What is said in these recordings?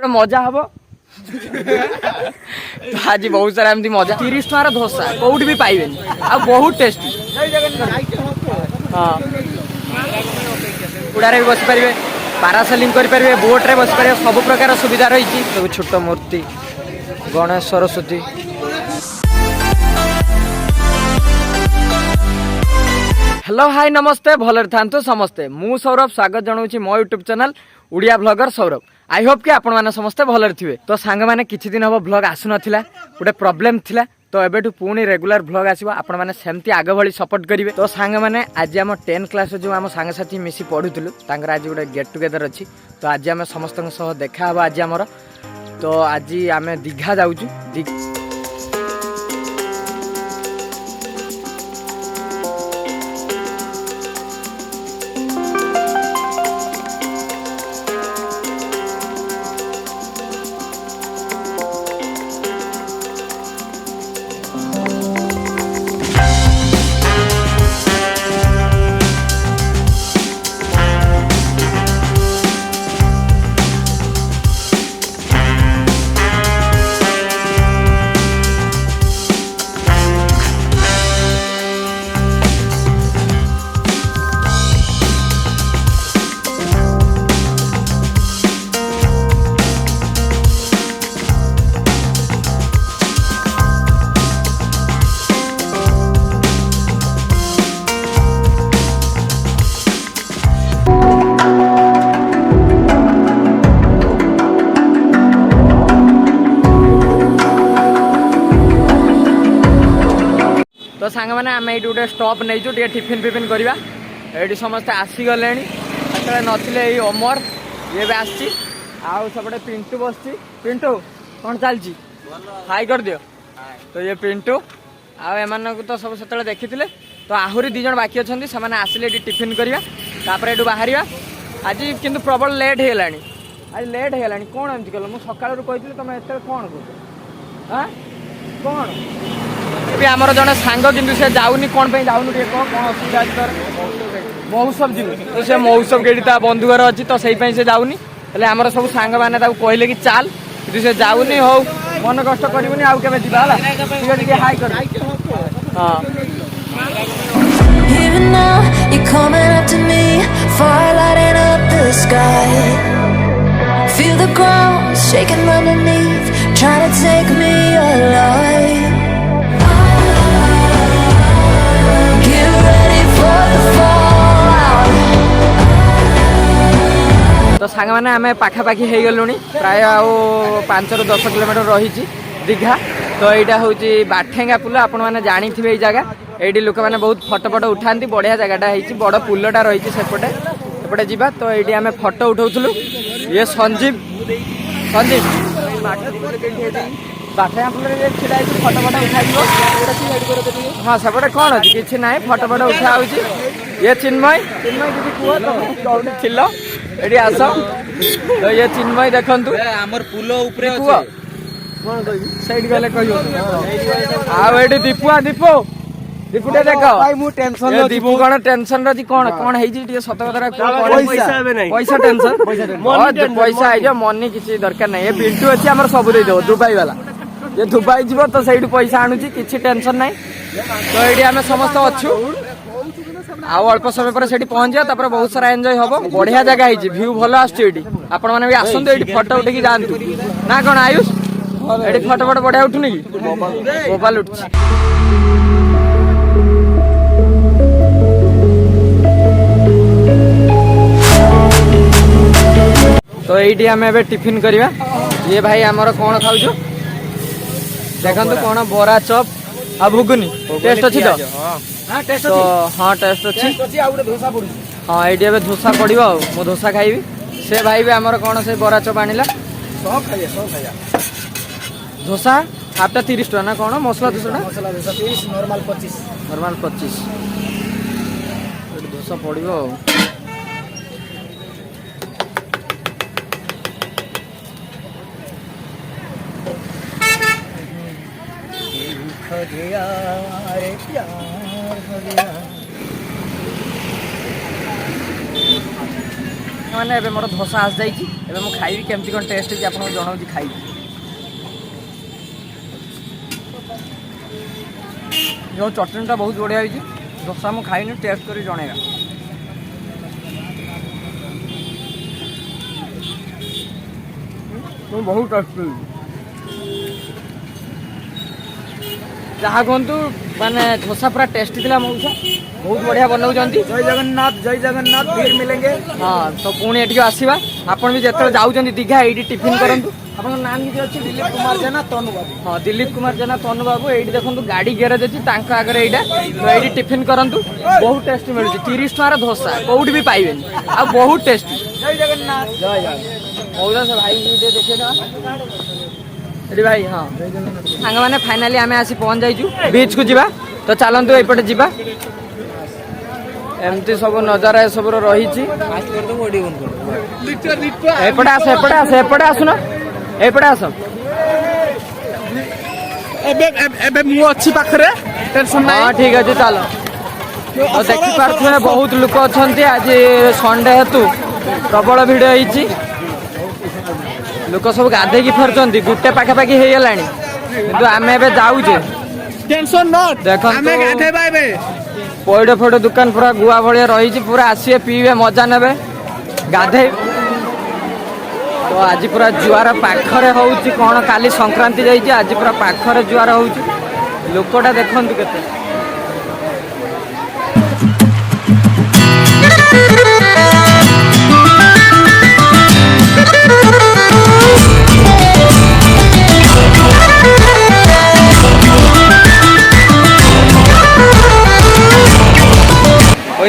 मजा हम आज बहुत सारा एमती मजा 30 टकर धोसा कौट भी पाइबे आ बहुत टेस्टी। हाँ उड़ारे भी बस पारे पारासेलिंग करेंगे बोट्रे बस पारे सब प्रकार सुविधा रही सब छोट मूर्ति गणेश सरस्वती। हेलो हाय नमस्ते भलर था समस्ते मु सौरभ स्वागत जनाऊँ मो YouTube channel Odia blogger Saurabh. I hope कि आपण मैंने समस्ते भलर थे। तो सांग मैंने किछि दिन हम ब्लॉग आसु नाथिला गोटे प्रॉब्लम थिला तो एबेठु पुणी रेगुलर ब्लॉग आसीबो आपण मैंने सेमती आग भली सपोर्ट करेंगे। तो सांग मैंने आज आम 10 क्लास जो आम सांगसाथी मिसी पढ़ुलु तांकर आज गोटे गेट टुगेदर अच्छी तो आज आम समस्त देखा आज आमर तो आज आम दीघा जाऊँ। तो सांग मैंने आम ये गोटे स्टॉप नहीं टिफिन फिफिन करवा ये समस्ते आसीगले नथिले अमर ये भी आसपटे पिंटू बस पिंटू कौन चलती हाई कर दियो। तो ये पिंटू आम तो सब से देखी तो आहरी 2 जन बाकी अच्छा से आसिले टिफिन करवा तापर ये बाहर आज किंतु प्रबल लेट होगा आज लेट होगा कौन एमती कल मुझे सकाल कही तुम एत कौन कौन कौन भी आमर जड़े सांग किंतु से जाऊनी कौन पे जाऊनी कौन असुविधा अच्छी तर महोत्सव जी तो से महोत्सव के बंधु घर अच्छी तो से जाऊनी हेल्ले आमर सब सांग मैंने कहले कि चाल कि से जाऊनी हो मन कष्ट करनी आउ के हाई कर। हाँ Feel the ground shaking underneath, trying to take me alive. Get ready for the fallout. तो सांग मैंने आम पाखापाखि हो गलु प्राय 5 ରୁ 10 किलोमीटर रही दीघा। तो यहाँ हूँ बाठेंगा पुल आपण मैंने जानी थे ये जगह ये लोक मैंने बहुत फटो फटो उठाती बढ़िया जगहटा है बड़ पुलटा रही सेपटे सेपटे जावा। तो ये आम फटो उठाऊलु ये संजीव संजीव बाठेंगा पुल छीड़ा फटो फटो उठा हाँ सेपटे कौन अच्छी किसी ना फटो फटो उठा हो ये चिन्मय चिन्मय किसी कह तुम थिल ये आस तो ये चिन्मय देखु आमर पुल गले कह दीपुआ दीपू दीपुटे देख दीपू कौन टेंशन रही कौन कौन सत कथा पैसा टेंशन पैसा आई मनी किसी दरकार नहीं ये पिंटू अच्छी आम सब देदेव दुबई वाला ये दुबई जीव तो सही पैसा आणुची किसी टेंशन नहीं। तो ये आम समस्त अच्छु अल्प समय पर से पहुंचा बहुत सारा एंजॉय हम बढ़िया जगह है व्यू भल आसने भी आसतु ये फटो उठेकी जातु ना कौन आयुष ये फटो फटो बढ़िया उठुनी कि मोबाइल उठुची। तो ये आम ए टिफिन करवा ये भाई आमर कौन खाऊ देखु कौन बरा चप आ भुगुनी टेस्ट अच्छी तो हाँ टेस्ट अच्छी हाँ ये धोसा पड़ो मु धोसा खाइबी से भाई भी आमर कौन से बरा चप आनिला धोसा हाफटा 30 टका ना कौन मसला धोसा नॉर्मल 25 धोसा पड़ो गया रे प्यार हो गया। मैंने एबे मोर धोसा आस जाइए एबे मु खाइबी केमती कौन टेस्ट है आपको जनाऊँ खाइबी। जो चटनीटा बहुत बढ़िया होती धोसा मु खाइनी टेस्ट कर जनेगा। बहुत टेस्ट जहाँ कहतु माने धोसा पूरा टेस्टी थी मऊसा बहुत बढ़िया बनाऊँ। जय जगन्नाथ फिर मिलेंगे। हाँ तो पुणी एटी आसवा आपन भी जो जाऊँ दीघा ये टिफिन करूँ। आप नाम किसी अच्छी दिलीप कुमार जेना तनु बाबू। हाँ दिलीप कुमार जेना तनु बाबू ये देखो गाड़ी गैरेज अच्छी आगे यहाँ तो ये टिफिन करूँ बहुत टेस्टी मिलूँ 30 टकर धोसा कौट भी पाइबे आ बहुत टेस्टी। जय जगन्नाथ जय जगन्नाथ मऊसा से भाई देखिए भाई। हाँ सांग मैंने फाइनाली आम आसी पहुँच जाइचु बीच को जीवा तो चलतु एपटे जीवा एमती सब नजारा सब रही एपटे आस एपटे आस एपटे आसुना एपटे आस अच्छी पाखरे टेंशन। हाँ ठीक अच्छे चल तो देखी पारे बहुत लोक अच्छा आज संडे हेतु प्रबल भिड़ होती लोक सब गाधे फेरुंट गुटे पाखापाखि हो गला कि आम ए जाऊे देख पैड फैड दुकान पूरा गुआ भाया रही पूरा आसवे पीवे मजा ने गाधे तो आज पूरा जुआर पाखरे हो कौन काली संक्रांति जाइए आज पूरा पाखरे जुआर हो लोकटा देखु केते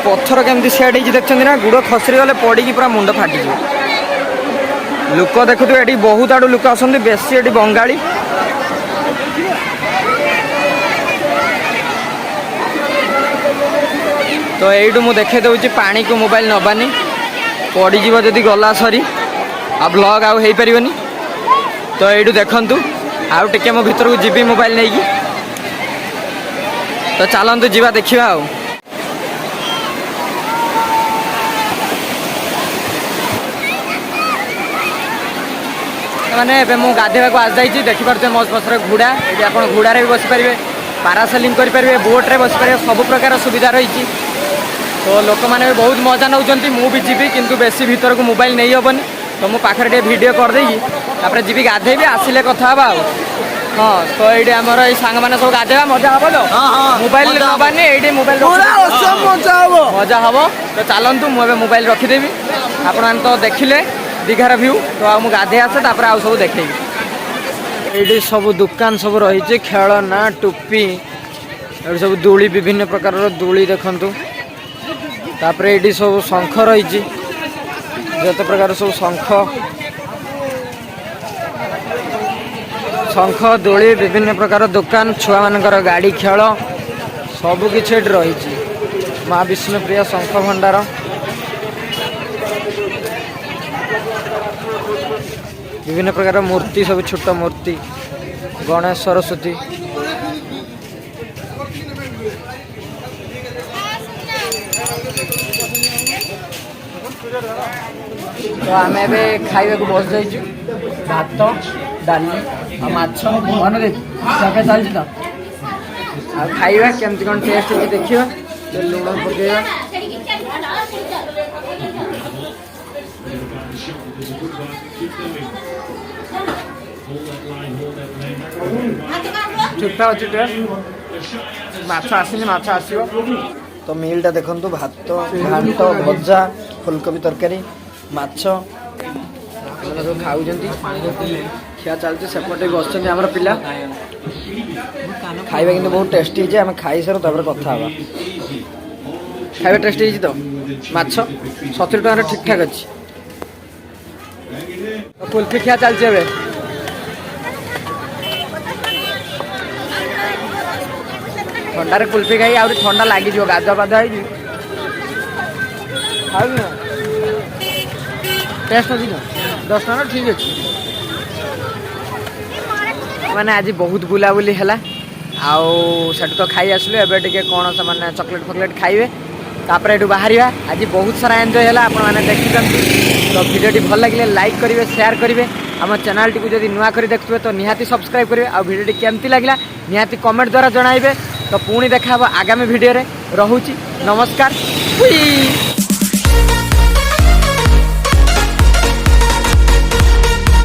पत्थर केमती सेट देखते ना गुड़ खसरी गले पड़ी पूरा मुंड फाटी लोक देखु ये बहुत आड़ू लोक आसती बेसी ये बंगाली तो यू मुझे देखे दूसरी पानी को मोबाइल नबानी पड़ज जदि गला सरी आ ब्लॉग आउ हो पारनी तो यू देखु आउ टे मो भर को जीवी मोबाइल नहीं तो चलतु जीवा देखा आ मैंने गाधेवा आस जाइए देखिपे मज पथर घोड़ा ये आप घोड़े भी बसीपारे पारासेलिंग करेंगे बोट्रे बसीपारे सब प्रकार सुविधा रही तो लोक मैंने भी बहुत मजा नौ मुझे जीवी किंतु बेसी भीतर को मोबाइल नहीं हेनी तो मो पाखे टे वीडियो करदे जी गाधे भी आसिले कथा हाँ तो ये आमर ये सांग मैंने सब गाधेवा मजा हम तो मोबाइल नबानी ये मोबाइल मजा हम तो चलतु मुझे मोबाइल रखीदेवी आप तो देखिले दीघार व्यू तो आ गाधे आसे आउ सब देखे ये सब दुकान सब रही खेलना टोपी ये सब दूली विभिन्न प्रकार दूली देखु तापर ये सब शंख रही जो प्रकार सब शंख दूली विभिन्न प्रकार दुकान छुआ मानकर गाड़ी खेल सबकि रही माँ विष्णुप्रिया शंख भंडार विभिन्न प्रकार मूर्ति सब छोट मूर्ति गणेश सरस्वती तो आम ए खाइबा को बस जाइए भात डाली माछ मन देखे चलती तो आ खाइबा केमती कौन टेस्ट देखा लुण पकेगा ठीक ठाक अच्छी टेस्ट माछ आसनी माछ आसो तो मिलटा देखु भात घांट भजा फुलकोबी तरकारी माछ सब खाऊ खिया चलती सेपटे बस पिला खाइबा कि बहुत टेस्टी है आम खाई सारू तापर कथा खाइबा टेस्टी है तो माछ 70 टकर ठीक ठाक अच्छी कुल्फी खिया चलती है ठंडार कुल्फी खाई आ ठंडा लगी गाधुआ पाधुआ हो टेस्ट अच्छी ना 10 टका ठीक अच्छे मैंने आज बहुत बुलाबुली है आठ तो खाई आसलु एवं टे कौन से चॉकलेट फकलेट खाइबे तापर ये बाहर आज बहुत सारा एंजॉय है आप देखी तो भिडियोटी भल लगे लाइक करेंगे शेयर करेंगे आम चैनल टी जब नुआ कर देखुए तो निहाती सब्सक्राइब करेंगे आ भिडियोटी केमती लगला निहाती कमेंट द्वारा जणाइबे तो पुणी देखा आगामी भिडियो रे। रहूची नमस्कार।